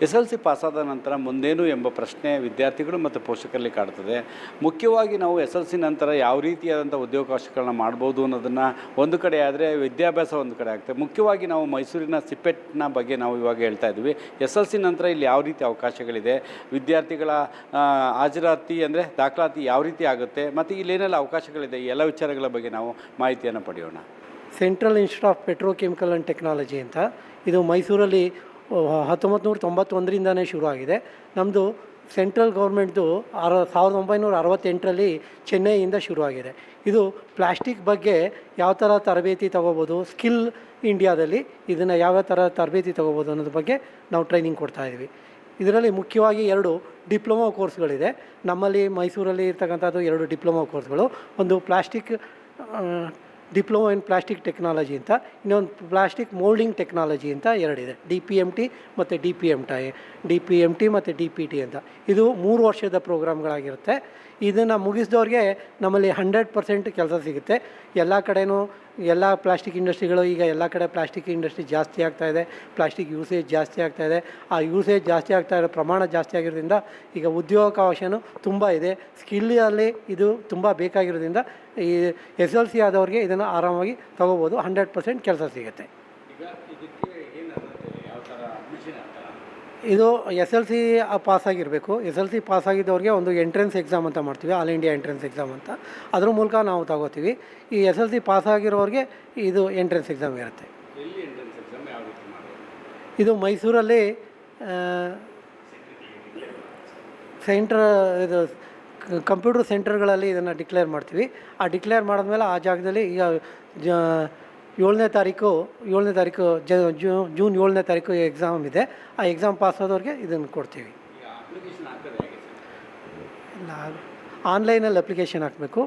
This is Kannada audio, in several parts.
SLC ಪಾಸಾದ ನಂತರ ಮುಂದೇನು ಎಂಬ ಪ್ರಶ್ನೆ ವಿದ್ಯಾರ್ಥಿಗಳು ಮತ್ತು ಪೋಷಕರಲ್ಲಿ ಕಾಡ್ತದೆ. ಮುಖ್ಯವಾಗಿ ನಾವು SLC ನಂತರ ಯಾವ ರೀತಿಯಾದಂಥ ಉದ್ಯೋಗಾವಕಾಶಗಳನ್ನ ಮಾಡ್ಬೋದು ಅನ್ನೋದನ್ನು ಒಂದು ಕಡೆ ಆದರೆ ವಿದ್ಯಾಭ್ಯಾಸ ಒಂದು ಕಡೆ ಆಗ್ತದೆ. ಮುಖ್ಯವಾಗಿ ನಾವು ಮೈಸೂರಿನ ಸಿಪೆಟ್ನ ಬಗ್ಗೆ ನಾವು ಇವಾಗ ಹೇಳ್ತಾ ಇದ್ವಿ. SLC ನಂತರ ಇಲ್ಲಿ ಯಾವ ರೀತಿ ಅವಕಾಶಗಳಿದೆ, ವಿದ್ಯಾರ್ಥಿಗಳ ಹಾಜರಾತಿ ಅಂದರೆ ದಾಖಲಾತಿ ಯಾವ ರೀತಿ ಆಗುತ್ತೆ ಮತ್ತು ಇಲ್ಲೇನೆಲ್ಲ ಅವಕಾಶಗಳಿದೆ, ಈ ಎಲ್ಲ ವಿಚಾರಗಳ ಬಗ್ಗೆ ನಾವು ಮಾಹಿತಿಯನ್ನು ಪಡೆಯೋಣ. Central institute of petrochemical and technology ಅಂತ, ಇದು ಮೈಸೂರಲ್ಲಿ 1991ರಿಂದನೇ ಶುರು ಆಗಿದೆ. ನಮ್ಮದು ಸೆಂಟ್ರಲ್ ಗೌರ್ಮೆಂಟ್ದು 1968ರಲ್ಲಿ ಚೆನ್ನೈಯಿಂದ ಶುರುವಾಗಿದೆ. ಇದು ಪ್ಲಾಸ್ಟಿಕ್ ಬಗ್ಗೆ ಯಾವ ಥರ ತರಬೇತಿ ತೊಗೋಬೋದು, ಸ್ಕಿಲ್ ಇಂಡಿಯಾದಲ್ಲಿ ಇದನ್ನು ಯಾವ ಥರ ತರಬೇತಿ ತೊಗೋಬೋದು ಅನ್ನೋದ್ರ ಬಗ್ಗೆ ನಾವು ಟ್ರೈನಿಂಗ್ ಕೊಡ್ತಾಯಿದ್ವಿ. ಇದರಲ್ಲಿ ಮುಖ್ಯವಾಗಿ 2 ಡಿಪ್ಲೊಮಾ ಕೋರ್ಸ್ಗಳಿದೆ. ನಮ್ಮಲ್ಲಿ ಮೈಸೂರಲ್ಲಿ ಇರ್ತಕ್ಕಂಥದ್ದು 2 ಡಿಪ್ಲೊಮಾ ಕೋರ್ಸ್ಗಳು. ಒಂದು plastic diploma in plastic technology ಅಂತ, ಇನ್ನೊಂದು ಪ್ಲಾಸ್ಟಿಕ್ ಮೋಲ್ಡಿಂಗ್ ಟೆಕ್ನಾಲಜಿ ಅಂತ 2 ಇದೆ. DPMT ಮತ್ತು DPMT ಮತ್ತು DPT ಅಂತ. ಇದು 3 ವರ್ಷದ ಪ್ರೋಗ್ರಾಮ್ಗಳಾಗಿರುತ್ತೆ. ಇದನ್ನು ಮುಗಿಸಿದವ್ರಿಗೆ ನಮ್ಮಲ್ಲಿ 100% ಕೆಲಸ ಸಿಗುತ್ತೆ. ಎಲ್ಲ ಕಡೆಯೂ ಎಲ್ಲ ಪ್ಲಾಸ್ಟಿಕ್ ಇಂಡಸ್ಟ್ರಿಗಳು, ಈಗ ಎಲ್ಲ ಕಡೆ ಪ್ಲಾಸ್ಟಿಕ್ ಇಂಡಸ್ಟ್ರಿ ಜಾಸ್ತಿ ಆಗ್ತಾಯಿದೆ, ಪ್ಲಾಸ್ಟಿಕ್ ಯೂಸೇಜ್ ಜಾಸ್ತಿ ಆಗ್ತಾಯಿದೆ. ಆ ಯೂಸೇಜ್ ಜಾಸ್ತಿ ಆಗ್ತಾಯಿರೋ ಪ್ರಮಾಣ ಜಾಸ್ತಿ ಆಗಿರೋದ್ರಿಂದ ಈಗ ಉದ್ಯೋಗಾವಕಾಶವೂ ತುಂಬ ಇದೆ. ಸ್ಕಿಲ್ಲಲ್ಲಿ ಇದು ತುಂಬ ಬೇಕಾಗಿರೋದ್ರಿಂದ ಈ SLC ಆದವ್ರಿಗೆ ಇದನ್ನು ಆರಾಮಾಗಿ ತೊಗೋಬೋದು. 100% ಕೆಲಸ ಸಿಗುತ್ತೆ. ಇದು SLC ಪಾಸಾಗಿರಬೇಕು. SLC ಪಾಸಾಗಿದ್ದವ್ರಿಗೆ ಒಂದು ಎಂಟ್ರೆನ್ಸ್ ಎಕ್ಸಾಮ್ ಅಂತ ಮಾಡ್ತೀವಿ, ಆಲ್ ಇಂಡಿಯಾ ಎಂಟ್ರೆನ್ಸ್ ಎಕ್ಸಾಮ್ ಅಂತ. ಅದ್ರ ಮೂಲಕ ನಾವು ತಗೋತೀವಿ. ಈ SLC ಪಾಸಾಗಿರೋರಿಗೆ ಇದು ಎಂಟ್ರೆನ್ಸ್ ಎಕ್ಸಾಮ್ ಇರುತ್ತೆ. ಇದು ಮೈಸೂರಲ್ಲಿ ಇದು ಕಂಪ್ಯೂಟರ್ ಸೆಂಟರ್ಗಳಲ್ಲಿ ಇದನ್ನು ಡಿಕ್ಲೇರ್ ಮಾಡ್ತೀವಿ. ಆ ಡಿಕ್ಲೇರ್ ಮಾಡಿದ್ಮೇಲೆ ಆ ಜಾಗದಲ್ಲಿ ಈಗ 7ನೇ ತಾರೀಕು ಜೂನ್ 7ನೇ ತಾರೀಕು ಎಕ್ಸಾಮ್ ಇದೆ. ಆ ಎಕ್ಸಾಮ್ ಪಾಸ್ ಆದವ್ರಿಗೆ ಇದನ್ನು ಕೊಡ್ತೀವಿ. ಇಲ್ಲ, ಆನ್ಲೈನಲ್ಲಿ ಅಪ್ಲಿಕೇಶನ್ ಹಾಕಬೇಕು.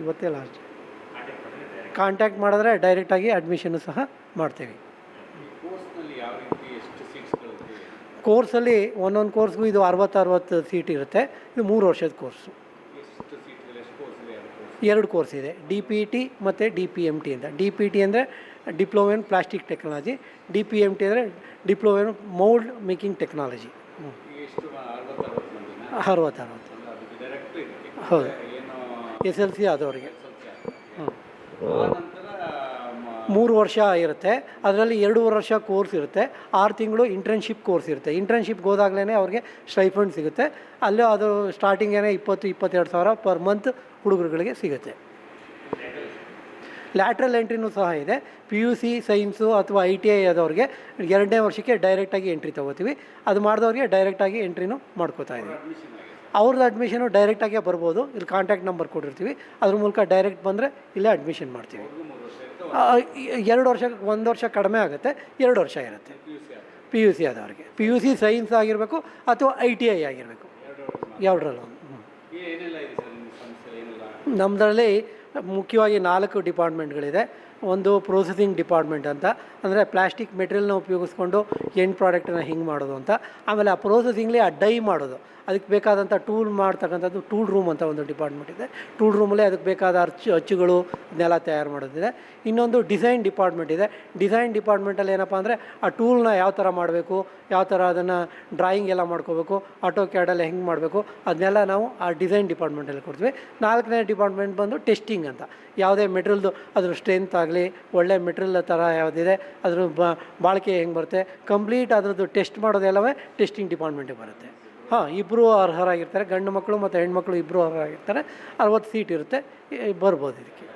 ಇವತ್ತೇ ಲಾಸ್ಟ್. ಕಾಂಟ್ಯಾಕ್ಟ್ ಮಾಡಿದ್ರೆ ಡೈರೆಕ್ಟಾಗಿ ಅಡ್ಮಿಷನ್ನು ಸಹ ಮಾಡ್ತೀವಿ. ಕೋರ್ಸಲ್ಲಿ ಒಂದೊಂದು ಕೋರ್ಸ್ಗೂ ಇದು 60 ಸೀಟ್ ಇರುತ್ತೆ. ಇದು 3 ವರ್ಷದ ಕೋರ್ಸು. 2 ಕೋರ್ಸ್ ಇದೆ, DPT ಮತ್ತು DPMT ಅಂತ. DPT ಅಂದರೆ diploma in plastic technology, DPMT ಅಂದರೆ diploma in mould making technology. 60 ಹೌದು, SLC ಆದವರಿಗೆ. 3 ವರ್ಷ ಇರುತ್ತೆ. ಅದರಲ್ಲಿ 2 ವರ್ಷ ಕೋರ್ಸ್ ಇರುತ್ತೆ. 6 ತಿಂಗಳು ಇಂಟರ್ನ್ಶಿಪ್ ಕೋರ್ಸ್ ಇರುತ್ತೆ. ಇಂಟರ್ನ್ಶಿಪ್ಗೆ ಹೋದಾಗಲೇ ಅವ್ರಿಗೆ ಸ್ಟೈಫಂಡ್ ಸಿಗುತ್ತೆ. ಅಲ್ಲೇ ಅದು ಸ್ಟಾರ್ಟಿಂಗ್ 20-22 ಸಾವಿರ ಪರ್ ಮಂತ್ ಹುಡುಗರುಗಳಿಗೆ ಸಿಗುತ್ತೆ. ಲ್ಯಾಟ್ರಲ್ ಎಂಟ್ರಿನೂ ಸಹ ಇದೆ. PUC ಸೈನ್ಸು ಅಥವಾ ITI ಆದವ್ರಿಗೆ 2ನೇ ವರ್ಷಕ್ಕೆ ಡೈರೆಕ್ಟಾಗಿ ಎಂಟ್ರಿ ತೊಗೋತೀವಿ. ಅದು ಮಾಡಿದವ್ರಿಗೆ ಡೈರೆಕ್ಟಾಗಿ ಎಂಟ್ರಿನೂ ಮಾಡ್ಕೋತಾ ಇದ್ದೀವಿ. ಅವ್ರದ್ದು ಅಡ್ಮಿಷನು ಡೈರೆಕ್ಟಾಗೇ ಬರ್ಬೋದು. ಇಲ್ಲಿ ಕಾಂಟ್ಯಾಕ್ಟ್ ನಂಬರ್ ಕೊಟ್ಟಿರ್ತೀವಿ, ಅದ್ರ ಮೂಲಕ ಡೈರೆಕ್ಟ್ ಬಂದರೆ ಇಲ್ಲೇ ಅಡ್ಮಿಷನ್ ಮಾಡ್ತೀವಿ. 2 ವರ್ಷ, 1 ವರ್ಷ ಕಡಿಮೆ ಆಗುತ್ತೆ, 2 ವರ್ಷ ಇರುತ್ತೆ. PUC ಆದವ್ರಿಗೆ PUC ಸೈನ್ಸ್ ಆಗಿರಬೇಕು ಅಥವಾ ITI ಆಗಿರಬೇಕು, ಯಾವುದ್ರಲ್ಲೂ. ನಮ್ಮದ್ರಲ್ಲಿ ಮುಖ್ಯವಾಗಿ 4 ಡಿಪಾರ್ಟ್ಮೆಂಟ್ಗಳಿದೆ. ಒಂದು ಪ್ರೊಸೆಸಿಂಗ್ ಡಿಪಾರ್ಟ್ಮೆಂಟ್ ಅಂತ, ಅಂದರೆ ಪ್ಲಾಸ್ಟಿಕ್ ಮೆಟೀರಿಯಲ್ನ ಉಪಯೋಗಿಸ್ಕೊಂಡು ಎಂಡ್ ಪ್ರಾಡಕ್ಟನ್ನು ಹಿಂಗೆ ಮಾಡೋದು ಅಂತ. ಆಮೇಲೆ ಆ ಪ್ರೊಸೆಸಿಂಗ್ಲಿ ಆ ಡೈ ಮಾಡೋದು, ಅದಕ್ಕೆ ಬೇಕಾದಂಥ ಟೂಲ್ ಮಾಡ್ತಕ್ಕಂಥದ್ದು ಟೂಲ್ ರೂಮ್ ಅಂತ ಒಂದು ಡಿಪಾರ್ಟ್ಮೆಂಟ್ ಇದೆ. ಟೂಲ್ ರೂಮಲ್ಲೇ ಅದಕ್ಕೆ ಬೇಕಾದ ಅಚ್ಚುಗಳು ಅದನ್ನೆಲ್ಲ ತಯಾರು ಮಾಡೋದಿದೆ. ಇನ್ನೊಂದು ಡಿಸೈನ್ ಡಿಪಾರ್ಟ್ಮೆಂಟ್ ಇದೆ. ಡಿಸೈನ್ ಡಿಪಾರ್ಟ್ಮೆಂಟಲ್ಲಿ ಏನಪ್ಪ ಅಂದರೆ ಆ ಟೂಲ್ನ ಯಾವ ಥರ ಮಾಡಬೇಕು, ಯಾವ ಥರ ಅದನ್ನು ಡ್ರಾಯಿಂಗ್ ಎಲ್ಲ ಮಾಡ್ಕೋಬೇಕು, ಆಟೋ ಕ್ಯಾಡಲ್ಲಿ ಹೆಂಗೆ ಮಾಡಬೇಕು, ಅದನ್ನೆಲ್ಲ ನಾವು ಆ ಡಿಸೈನ್ ಡಿಪಾರ್ಟ್ಮೆಂಟಲ್ಲಿ ಕೊಡ್ತೀವಿ. 4ನೇ ಡಿಪಾರ್ಟ್ಮೆಂಟ್ ಬಂದು ಟೆಸ್ಟಿಂಗ್ ಅಂತ. ಯಾವುದೇ ಮೆಟೀರಿಯಲ್ದು ಅದ್ರ ಸ್ಟ್ರೆಂತ್ ಆಗಲಿ, ಒಳ್ಳೆ ಮೆಟೀರಿಯಲ್ ಥರ ಯಾವುದಿದೆ, ಅದ್ರ ಬಾಳಿಕೆ ಹೆಂಗೆ ಬರುತ್ತೆ, ಕಂಪ್ಲೀಟ್ ಅದರದ್ದು ಟೆಸ್ಟ್ ಮಾಡೋದೆಲ್ಲವೇ ಟೆಸ್ಟಿಂಗ್ ಡಿಪಾರ್ಟ್ಮೆಂಟಿಗೆ ಬರುತ್ತೆ. ಇಬ್ಬರು ಅರ್ಹರಾಗಿರ್ತಾರೆ, ಗಂಡು ಮಕ್ಕಳು ಮತ್ತು ಹೆಣ್ಮಕ್ಳು ಇಬ್ಬರು ಅರ್ಹರಾಗಿರ್ತಾರೆ. 60 ಸೀಟ್ ಇರುತ್ತೆ, ಬರ್ಬೋದು ಇದಕ್ಕೆ.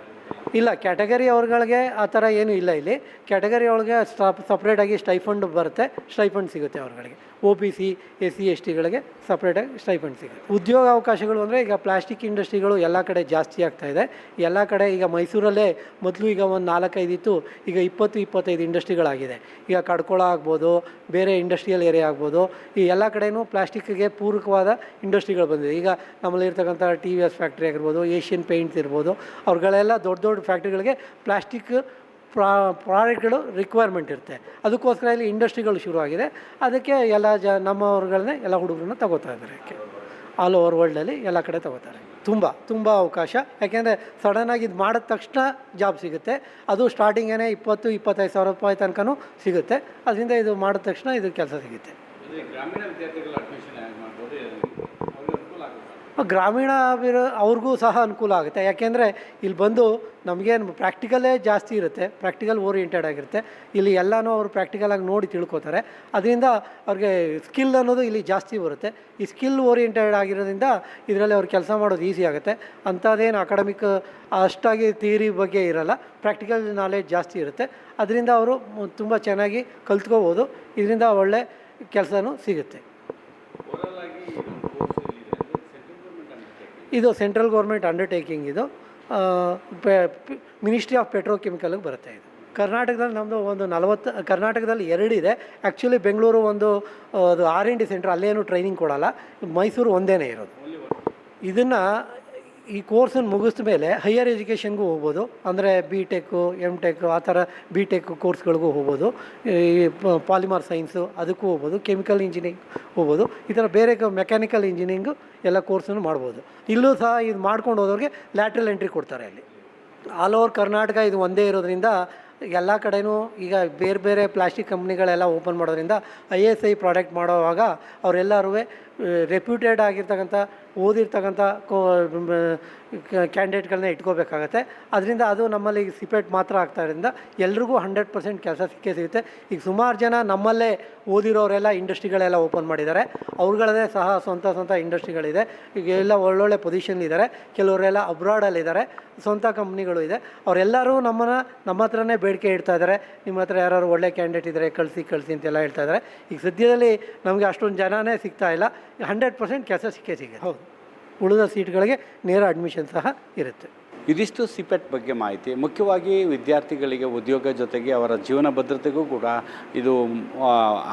ಇಲ್ಲ, ಕ್ಯಾಟಗರಿ ಅವ್ರಗಳಿಗೆ ಆ ಥರ ಏನೂ ಇಲ್ಲ. ಇಲ್ಲಿ ಕ್ಯಾಟಗರಿ ಒಳಗೆ ಸಪ್ರೇಟಾಗಿ ಸ್ಟೈಫಂಡ್ ಬರುತ್ತೆ, ಸ್ಟೈಫಂಡ್ ಸಿಗುತ್ತೆ ಅವ್ರಗಳಿಗೆ. OBC SC STಗಳಿಗೆ ಸಪ್ರೇಟಾಗಿ ಸ್ಟೈಫಂಡ್ ಸಿಗುತ್ತೆ. ಉದ್ಯೋಗ ಅವಕಾಶಗಳು ಅಂದರೆ ಈಗ ಪ್ಲಾಸ್ಟಿಕ್ ಇಂಡಸ್ಟ್ರಿಗಳು ಎಲ್ಲ ಕಡೆ ಜಾಸ್ತಿ ಆಗ್ತಾಯಿದೆ. ಎಲ್ಲ ಕಡೆ ಈಗ ಮೈಸೂರಲ್ಲೇ ಮೊದಲು ಈಗ ಒಂದು 4-5 ಇತ್ತು, ಈಗ 20-25 ಇಂಡಸ್ಟ್ರಿಗಳಾಗಿದೆ. ಈಗ ಕಡ್ಕೊಳ ಆಗ್ಬೋದು, ಬೇರೆ ಇಂಡಸ್ಟ್ರಿಯಲ್ ಏರಿಯಾ ಆಗ್ಬೋದು, ಈ ಎಲ್ಲ ಕಡೆಯೂ ಪ್ಲಾಸ್ಟಿಕ್ಗೆ ಪೂರಕವಾದ ಇಂಡಸ್ಟ್ರಿಗಳು ಬಂದಿದೆ. ಈಗ ನಮ್ಮಲ್ಲಿ ಇರ್ತಕ್ಕಂಥ TVS ಫ್ಯಾಕ್ಟ್ರಿ ಆಗಿರ್ಬೋದು, ಏಷ್ಯನ್ ಪೇಂಟ್ಸ್ ಇರ್ಬೋದು, ಅವ್ರುಗಳೆಲ್ಲ ದೊಡ್ಡ ಫ್ಯಾಕ್ಟ್ರಿಗಳಿಗೆ ಪ್ಲಾಸ್ಟಿಕ್ ಪ್ರಾಡಕ್ಟ್ಗಳು ರಿಕ್ವೈರ್ಮೆಂಟ್ ಇರುತ್ತೆ. ಅದಕ್ಕೋಸ್ಕರ ಇಲ್ಲಿ ಇಂಡಸ್ಟ್ರಿಗಳು ಶುರುವಾಗಿದೆ. ಅದಕ್ಕೆ ಎಲ್ಲ ನಮ್ಮವ್ರುಗಳನ್ನೇ ಎಲ್ಲ ಹುಡುಗರನ್ನ ತಗೋತಾ ಇದ್ದಾರೆ. ಆಲ್ ಓವರ್ ವರ್ಲ್ಡಲ್ಲಿ ಎಲ್ಲ ಕಡೆ ತಗೋತಾರೆ. ತುಂಬ ಅವಕಾಶ. ಯಾಕೆಂದರೆ ಸಡನ್ನಾಗಿ ಇದು ಮಾಡಿದ ತಕ್ಷಣ ಜಾಬ್ ಸಿಗುತ್ತೆ. ಅದು ಸ್ಟಾರ್ಟಿಂಗೇ 20-25 ಸಾವಿರ ರೂಪಾಯಿ ತನಕನೂ ಸಿಗುತ್ತೆ. ಅದರಿಂದ ಇದು ಮಾಡಿದ ತಕ್ಷಣ ಇದು ಕೆಲಸ ಸಿಗುತ್ತೆ. ಗ್ರಾಮೀಣ ವಿದ್ಯಾರ್ಥಿಗಳ ಅಡ್ಮಿಷನ್ ಮಾಡ್ಬೋದು, ಗ್ರಾಮೀಣ ಅವ್ರಿಗೂ ಸಹ ಅನುಕೂಲ ಆಗುತ್ತೆ. ಯಾಕೆಂದರೆ ಇಲ್ಲಿ ಬಂದು ನಮಗೇನು ಪ್ರಾಕ್ಟಿಕಲೇ ಜಾಸ್ತಿ ಇರುತ್ತೆ, ಪ್ರಾಕ್ಟಿಕಲ್ ಓರಿಯೆಂಟೆಡ್ ಆಗಿರುತ್ತೆ. ಇಲ್ಲಿ ಎಲ್ಲನೂ ಅವರು ಪ್ರಾಕ್ಟಿಕಲಾಗಿ ನೋಡಿ ತಿಳ್ಕೊತಾರೆ. ಅದರಿಂದ ಅವ್ರಿಗೆ ಸ್ಕಿಲ್ ಅನ್ನೋದು ಇಲ್ಲಿ ಜಾಸ್ತಿ ಬರುತ್ತೆ. ಈ ಸ್ಕಿಲ್ ಓರಿಯೆಂಟೆಡ್ ಆಗಿರೋದ್ರಿಂದ ಇದರಲ್ಲಿ ಅವ್ರು ಕೆಲಸ ಮಾಡೋದು ಈಸಿ ಆಗುತ್ತೆ. ಅಂಥದ್ದೇನು ಅಕಾಡೆಮಿಕ್ ಅಷ್ಟಾಗಿ ಥಿಯರಿ ಬಗ್ಗೆ ಇರೋಲ್ಲ, ಪ್ರಾಕ್ಟಿಕಲ್ ನಾಲೆಡ್ಜ್ ಜಾಸ್ತಿ ಇರುತ್ತೆ. ಅದರಿಂದ ಅವರು ತುಂಬ ಚೆನ್ನಾಗಿ ಕಲ್ತ್ಕೋಬೋದು. ಇದರಿಂದ ಒಳ್ಳೆ ಕೆಲಸನೂ ಸಿಗುತ್ತೆ. ಇದು ಸೆಂಟ್ರಲ್ ಗೌರ್ಮೆಂಟ್ ಅಂಡರ್ಟೇಕಿಂಗ್. ಇದು ಮಿನಿಸ್ಟ್ರಿ ಆಫ್ ಪೆಟ್ರೋಕೆಮಿಕಲ್ಗೆ ಬರುತ್ತೆ. ಇದು ಕರ್ನಾಟಕದಲ್ಲಿ ನಮ್ಮದು ಒಂದು 40, ಕರ್ನಾಟಕದಲ್ಲಿ 2 ಇದೆ. ಆ್ಯಕ್ಚುಲಿ ಬೆಂಗಳೂರು ಒಂದು ಅದು R&D ಸೆಂಟ್ರ್, ಅಲ್ಲೇನು ಟ್ರೈನಿಂಗ್ ಕೊಡೋಲ್ಲ. ಮೈಸೂರು ಒಂದೇ ಇರೋದು. ಇದನ್ನು ಈ ಕೋರ್ಸನ್ನು ಮುಗಿದ ಮೇಲೆ ಹೈಯರ್ ಎಜುಕೇಷನ್ಗೂ ಹೋಗ್ಬೋದು. ಅಂದರೆ B.Tech, M.Tech ಆ ಥರ B.Tech ಕೋರ್ಸ್ಗಳಿಗೂ ಹೋಗ್ಬೋದು. ಈ ಪಾಲಿಮರ್ ಸೈನ್ಸು ಅದಕ್ಕೂ ಹೋಗ್ಬೋದು, ಕೆಮಿಕಲ್ ಇಂಜಿನಿಯರಿಂಗ್ ಹೋಗ್ಬೋದು. ಈ ಥರ ಬೇರೆ ಮೆಕ್ಯಾನಿಕಲ್ ಇಂಜಿನಿಯರಿಂಗು ಎಲ್ಲ ಕೋರ್ಸನ್ನು ಮಾಡ್ಬೋದು. ಇಲ್ಲೂ ಸಹ ಇದು ಮಾಡ್ಕೊಂಡು ಹೋದವ್ರಿಗೆ ಲ್ಯಾಟ್ರಲ್ ಎಂಟ್ರಿ ಕೊಡ್ತಾರೆ. ಅಲ್ಲಿ ಆಲ್ ಓವರ್ ಕರ್ನಾಟಕ ಇದು ಒಂದೇ ಇರೋದ್ರಿಂದ ಎಲ್ಲ ಕಡೆನೂ ಈಗ ಬೇರೆ ಬೇರೆ ಪ್ಲಾಸ್ಟಿಕ್ ಕಂಪ್ನಿಗಳೆಲ್ಲ ಓಪನ್ ಮಾಡೋದ್ರಿಂದ ISI ಪ್ರಾಡಕ್ಟ್ ಮಾಡೋವಾಗ ಅವರೆಲ್ಲರೂ ರೆಪ್ಯೂಟೆಡ್ ಆಗಿರ್ತಕ್ಕಂಥ ಓದಿರ್ತಕ್ಕಂಥ ಕ್ಯಾಂಡಿಡೇಟ್ಗಳನ್ನ ಇಟ್ಕೋಬೇಕಾಗತ್ತೆ. ಅದರಿಂದ ಅದು ನಮ್ಮಲ್ಲಿ ಸಿಪೆಟ್ ಮಾತ್ರ ಆಗ್ತಾಯಿದ್ದರಿಂದ ಎಲ್ರಿಗೂ 100% ಕೆಲಸ ಸಿಕ್ಕೇ ಸಿಗುತ್ತೆ. ಈಗ ಸುಮಾರು ಜನ ನಮ್ಮಲ್ಲೇ ಓದಿರೋರೆಲ್ಲ ಇಂಡಸ್ಟ್ರಿಗಳೆಲ್ಲ ಓಪನ್ ಮಾಡಿದ್ದಾರೆ. ಅವ್ರುಗಳದೇ ಸಹ ಸ್ವಂತ ಇಂಡಸ್ಟ್ರಿಗಳಿದೆ. ಈಗ ಎಲ್ಲ ಒಳ್ಳೊಳ್ಳೆ ಪೊಸಿಷನ್ಲಿದ್ದಾರೆ. ಕೆಲವರೆಲ್ಲ ಅಬ್ರಾಡಲ್ಲಿದ್ದಾರೆ, ಸ್ವಂತ ಕಂಪ್ನಿಗಳು ಇದೆ. ಅವರೆಲ್ಲರೂ ನಮ್ಮ ಹತ್ರನೇ ಬೇಡಿಕೆ ಇಡ್ತಾ ಇದ್ದಾರೆ. ನಿಮ್ಮ ಹತ್ರ ಯಾರು ಒಳ್ಳೆ ಕ್ಯಾಂಡಿಡೇಟ್ ಇದ್ದರೆ ಕಳಿಸಿ ಅಂತೆಲ್ಲ ಹೇಳ್ತಾ ಇದ್ದಾರೆ. ಈಗ ಸದ್ಯದಲ್ಲಿ ನಮಗೆ ಅಷ್ಟೊಂದು ಜನನೇ ಸಿಗ್ತಾ ಇಲ್ಲ. 100% ಕೆಲಸ ಸಿಕ್ಕೇ ಸಿಗುತ್ತೆ. ಹೌದು, ಉಳಿದ ಸೀಟ್ಗಳಿಗೆ ನೇರ ಅಡ್ಮಿಷನ್ ಸಹ ಇರುತ್ತೆ. ಇದಿಷ್ಟು ಸಿಪೆಟ್ ಬಗ್ಗೆ ಮಾಹಿತಿ. ಮುಖ್ಯವಾಗಿ ವಿದ್ಯಾರ್ಥಿಗಳಿಗೆ ಉದ್ಯೋಗ ಜೊತೆಗೆ ಅವರ ಜೀವನ ಭದ್ರತೆಗೂ ಕೂಡ ಇದು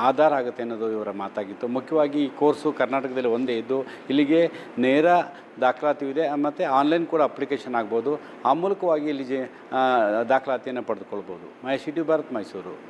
ಆಧಾರ ಆಗುತ್ತೆ ಅನ್ನೋದು ಇವರ ಮಾತಾಗಿತ್ತು. ಮುಖ್ಯವಾಗಿ ಈ ಕೋರ್ಸು ಕರ್ನಾಟಕದಲ್ಲಿ ಒಂದೇ ಇದ್ದು ಇಲ್ಲಿಗೆ ನೇರ ದಾಖಲಾತಿ ಇದೆ, ಮತ್ತು ಆನ್ಲೈನ್ ಕೂಡ ಅಪ್ಲಿಕೇಶನ್ ಆಗ್ಬೋದು. ಆ ಮೂಲಕವಾಗಿ ಇಲ್ಲಿ ದಾಖಲಾತಿಯನ್ನು ಪಡೆದುಕೊಳ್ಬೋದು. ಮಹೇಶ್, ಭಾರತ್, ಮೈಸೂರು.